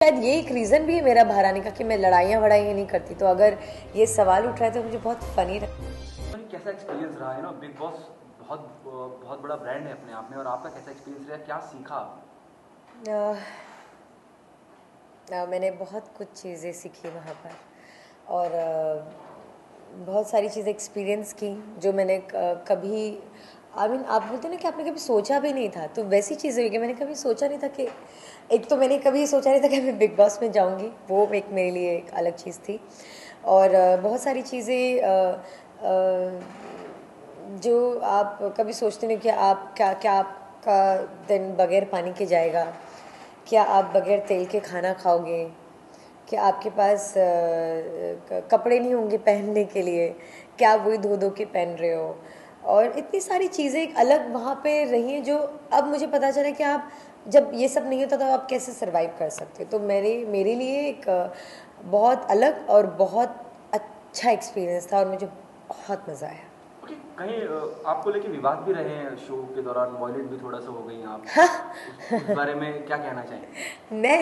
शायद ये एक रीज़न भी है मेरा बाहर आने का कि मैं लड़ाइयाँ वड़ाइयाँ नहीं करती। तो अगर ये सवाल उठ रहा है तो मुझे बहुत फ़नी तो कैसा एक्सपीरियंस रहा है ना, बिग बॉस बहुत बहुत बड़ा ब्रांड है अपने आप में, और आपका कैसा एक्सपीरियंस रहा, क्या सीखा आपने? मैंने बहुत कुछ चीज़ें सीखी वहाँ पर और बहुत सारी चीज़ें एक्सपीरियंस की जो मैंने कभी आप बोलते ना कि आपने कभी सोचा भी नहीं था, तो वैसी चीज़ें हुई कि मैंने कभी सोचा नहीं था कि एक तो मैंने कभी सोचा नहीं था कि मैं बिग बॉस में जाऊंगी, वो एक मेरे लिए एक अलग चीज़ थी। और बहुत सारी चीज़ें जो आप कभी सोचते नहीं कि आप क्या आपका दिन बगैर पानी के जाएगा, क्या आप बगैर तेल के खाना खाओगे, क्या आपके पास कपड़े नहीं होंगे पहनने के लिए, क्या आप वही धो धो के पहन रहे हो। और इतनी सारी चीज़ें एक अलग वहाँ पे रही हैं जो अब मुझे पता चला कि आप जब ये सब नहीं होता तो आप कैसे सरवाइव कर सकते। तो मेरे लिए एक बहुत अलग और बहुत अच्छा एक्सपीरियंस था और मुझे बहुत मज़ा आया। ओके, कहीं आपको लेके विवाद भी रहे हैं शो के दौरान, वॉयलेंट भी थोड़ा सा हो गई आप, उस बारे में क्या कहना चाहेंगे? मैं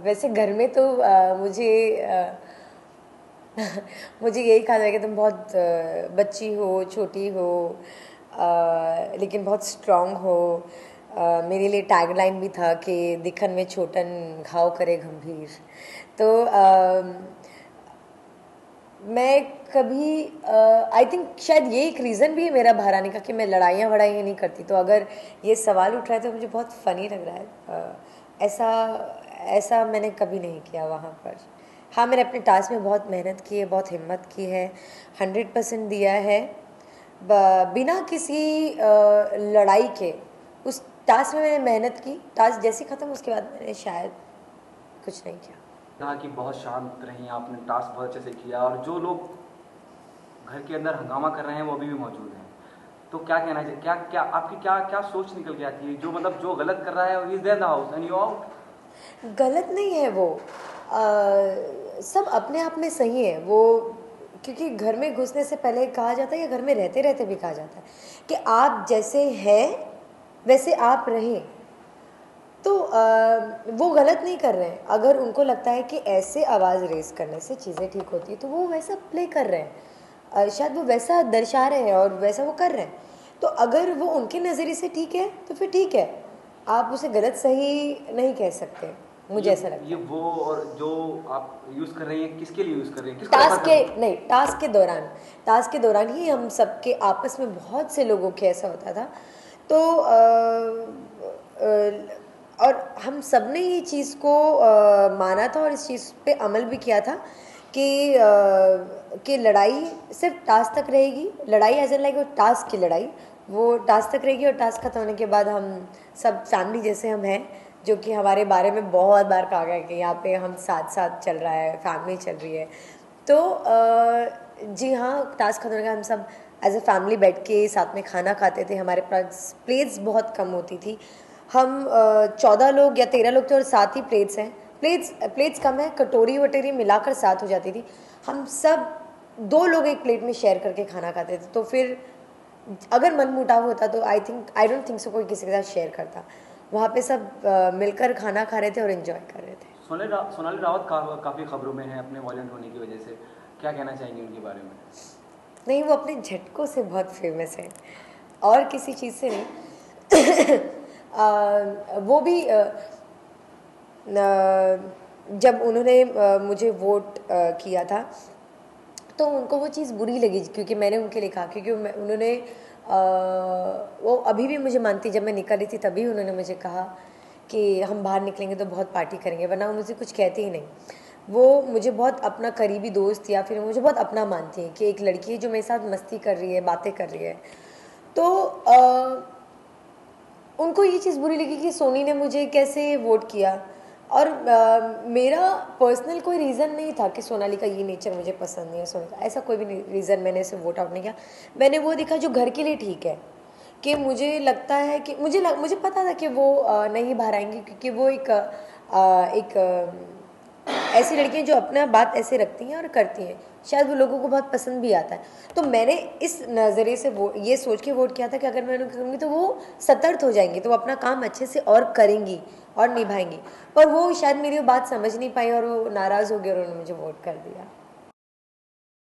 वैसे घर में तो मुझे मुझे यही कहा जाएगा तुम बहुत बच्ची हो, छोटी हो, लेकिन बहुत स्ट्रांग हो। मेरे लिए टैगलाइन भी था कि दिखन में छोटन घाव करे गंभीर। तो मैं कभी आई थिंक शायद ये एक रीज़न भी है मेरा बाहर आने का कि मैं लड़ाइयाँ वड़ाइयाँ नहीं करती। तो अगर ये सवाल उठ रहा है तो मुझे बहुत फ़नी लग रहा है। ऐसा ऐसा मैंने कभी नहीं किया वहाँ पर। हाँ, मैंने अपने टास्क में बहुत मेहनत की है, बहुत हिम्मत की है, 100% दिया है, बिना किसी लड़ाई के। उस टास्क में मैंने मेहनत की, टास्क जैसे ख़त्म उसके बाद मैंने शायद कुछ नहीं किया। कहा कि बहुत शांत रही, आपने टास्क बहुत अच्छे से किया, और जो लोग घर के अंदर हंगामा कर रहे हैं वो अभी भी मौजूद हैं, तो क्या कहना चाहिए, क्या क्या आपकी क्या क्या सोच निकल के आती है, जो मतलब जो गलत कर रहा है is there the house and you out? गलत नहीं है वो, सब अपने आप में सही है वो। क्योंकि घर में घुसने से पहले कहा जाता है या घर में रहते रहते भी कहा जाता है कि आप जैसे हैं वैसे आप रहें। तो वो गलत नहीं कर रहे हैं। अगर उनको लगता है कि ऐसे आवाज़ रेस करने से चीज़ें ठीक होती है तो वो वैसा प्ले कर रहे हैं, शायद वो वैसा दर्शा रहे हैं और वैसा वो कर रहे हैं। तो अगर वो उनके नज़रिए से ठीक है तो फिर ठीक है, आप उसे गलत सही नहीं कह सकते, मुझे ऐसा लगता ये है। वो और जो आप यूज़ कर रही हैं, किसके लिए यूज़ कर रही हैं, किसको रेफर टास्क कर के रही हैं? नहीं, टास्क के दौरान ही हम सबके आपस में बहुत से लोगों के ऐसा होता था। तो और हम सब ने ये चीज़ को माना था और इस चीज़ पे अमल भी किया था कि लड़ाई सिर्फ टास्क तक रहेगी। लड़ाई एज एन लाइक वो टास्क की लड़ाई, वो टास्क तक रहेगी और टास्क खत्म होने के बाद हम सब फैमिली जैसे हम हैं, जो कि हमारे बारे में बहुत बार कहा गया कि यहाँ पे हम साथ साथ चल रहा है, फैमिली चल रही है। तो जी हाँ, टास्क खत्म होने का हम सब एज ए फैमिली बैठ के साथ में खाना खाते थे। हमारे पास प्लेट्स बहुत कम होती थी। हम 14 लोग या 13 लोग थे और 7 ही प्लेट्स हैं। प्लेट्स कम है, कटोरी वटोरी मिलाकर 7 हो जाती थी। हम सब 2 लोग एक प्लेट में शेयर करके खाना खाते थे। तो फिर अगर मन मुटाव होता तो आई डोंट थिंक सो कोई किसी के साथ शेयर करता। वहाँ पे सब मिलकर खाना खा रहे थे और एंजॉय कर रहे थे। सोनाली रावत काफ़ी खबरों में है अपने वॉयलेंट होने की वजह से, क्या कहना चाहेंगे उनके बारे में? नहीं, वो अपने झटकों से बहुत फेमस है और किसी चीज़ से नहीं। वो भी जब उन्होंने मुझे वोट किया था तो उनको वो चीज़ बुरी लगी क्योंकि मैंने उनके लिए कहा, क्योंकि उन्होंने वो अभी भी मुझे मानती, जब मैं निकल रही थी तभी उन्होंने मुझे कहा कि हम बाहर निकलेंगे तो बहुत पार्टी करेंगे, वरना वो मुझे कुछ कहती ही नहीं। वो मुझे बहुत अपना करीबी दोस्त या फिर मुझे बहुत अपना मानती है कि एक लड़की है जो मेरे साथ मस्ती कर रही है, बातें कर रही है। तो उनको ये चीज़ बुरी लगी कि सोनी ने मुझे कैसे वोट किया। और मेरा पर्सनल कोई रीज़न नहीं था कि सोनाली का ये नेचर मुझे पसंद नहीं है, सोनी का ऐसा कोई भी रीज़न मैंने इसे वोट आउट नहीं किया। मैंने वो देखा जो घर के लिए ठीक है, कि मुझे लगता है कि मुझे पता था कि वो नहीं बाहर आएंगी क्योंकि वो एक ऐसी लड़कियां जो अपना बात ऐसे रखती हैं और करती हैं, शायद वो लोगों को बहुत पसंद भी आता है। तो मैंने इस नज़रिए से वो ये सोच के वोट किया था कि अगर मैं उन्हें करूँगी तो वो सतर्क हो जाएंगी, तो वो अपना काम अच्छे से और करेंगी और निभाएंगी। पर वो शायद मेरी बात समझ नहीं पाई और वो नाराज़ हो गए और उन्होंने मुझे वोट कर दिया।